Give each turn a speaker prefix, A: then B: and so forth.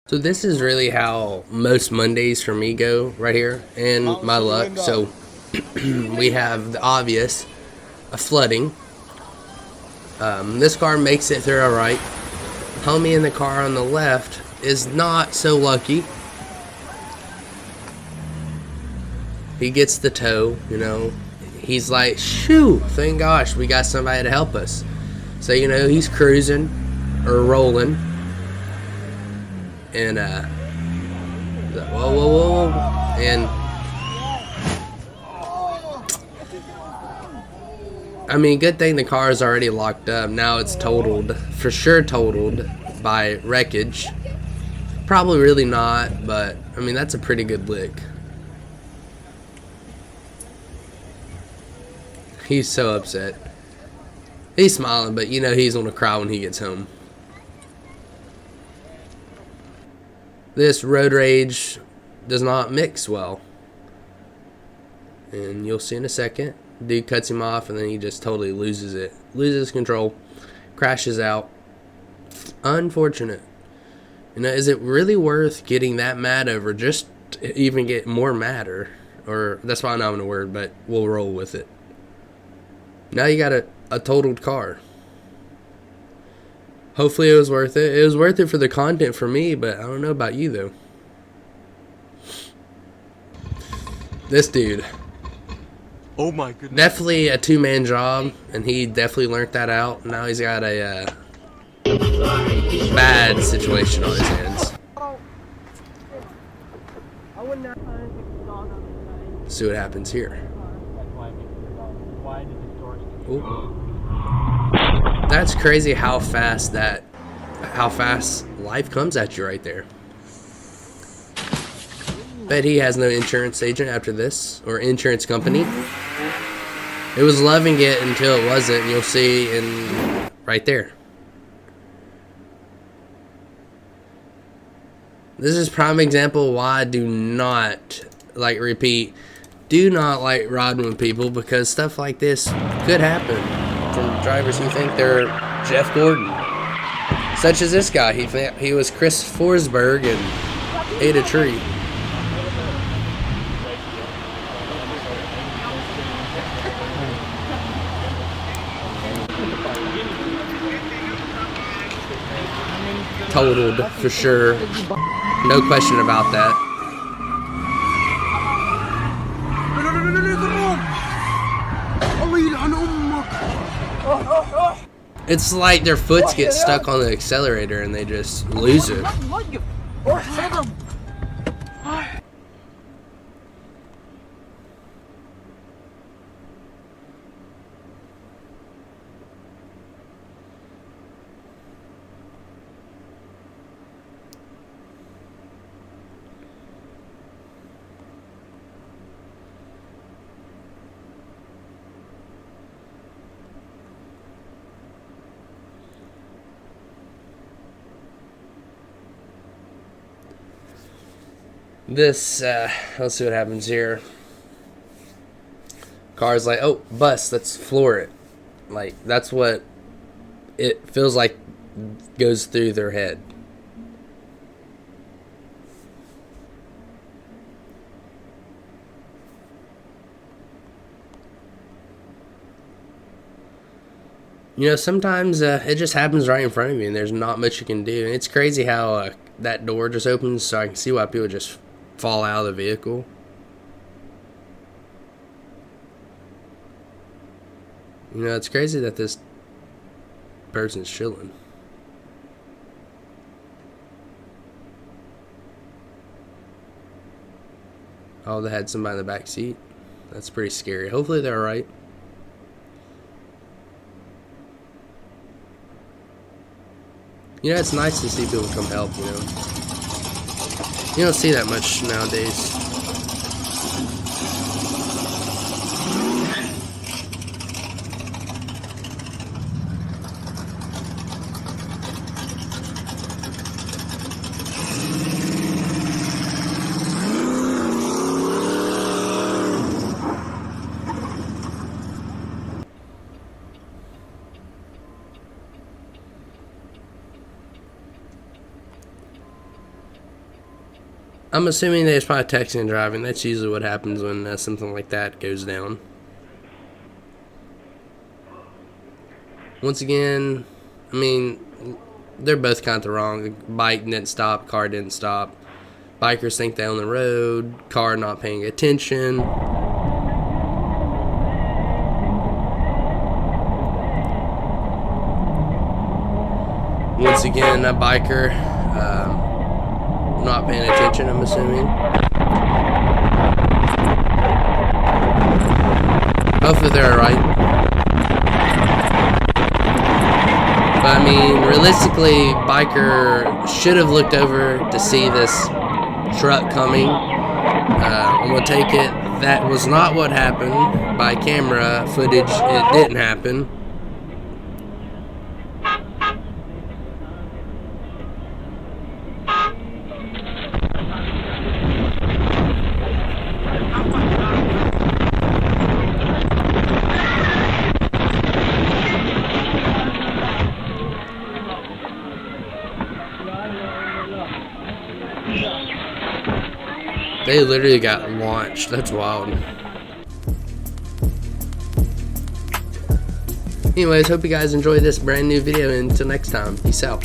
A: So this is really how most Mondays for me go right here, and my luck. So we have the obvious, a flooding. This car makes it through alright. Homie in the car on the left is not so lucky. He gets the tow, you know. He's like, shoo, thank gosh, we got somebody to help us. So, you know, he's cruising or rolling. And, whoa. And, I mean, good thing the car is already locked up. Now it's totaled, for sure totaled by wreckage. Probably really not, but, I mean, that's a pretty good lick. He's so upset. He's smiling, but you know he's gonna cry when he gets home. This road rage does not mix well. And you'll see in a second. Dude cuts him off and then he just totally loses it. Loses control. Crashes out. Unfortunate. You know, is it really worth getting that mad over just to even get more madder? Or, that's probably not a word, but we'll roll with it. Now you got a totaled car. Hopefully it was worth it. It was worth it for the content for me, but I don't know about you though. This dude.
B: Oh my goodness.
A: Definitely a two-man job, and he definitely learned that out. Now he's got a bad situation on his hands. See what happens here. Ooh. That's crazy how fast life comes at you right there. Bet he has no insurance agent after this, or insurance company. It was loving it until it wasn't, and you'll see in right there. This is prime example why I do not repeat. Do not like riding with people, because stuff like this could happen from drivers who think they're Jeff Gordon. Such as this guy. He was Chris Forsberg and ate a tree. Totaled for sure. No question about that. It's like their foots get stuck on the accelerator and they just lose it. This, let's see what happens here. Car's like, oh, bus, let's floor it. Like, that's what it feels like goes through their head. You know, sometimes it just happens right in front of you and there's not much you can do. And it's crazy how that door just opens, so I can see why people just fall out of the vehicle. You know, it's crazy that this person's chilling. Oh, they had somebody in the back seat. That's pretty scary. Hopefully they're alright. You know, it's nice to see people come help, you know. You don't see that much nowadays. I'm assuming they was probably texting and driving. That's usually what happens when something like that goes down. Once again, I mean, they're both kind of wrong. The bike didn't stop, car didn't stop. Bikers think they own the road, car not paying attention. Once again, a biker not paying attention, I'm assuming. Hopefully they're right. But I mean, realistically, biker should have looked over to see this truck coming. I'm gonna take it that was not what happened. By camera footage, it didn't happen. They literally got launched. That's wild. Anyways, hope you guys enjoyed this brand new video. And until next time, peace out.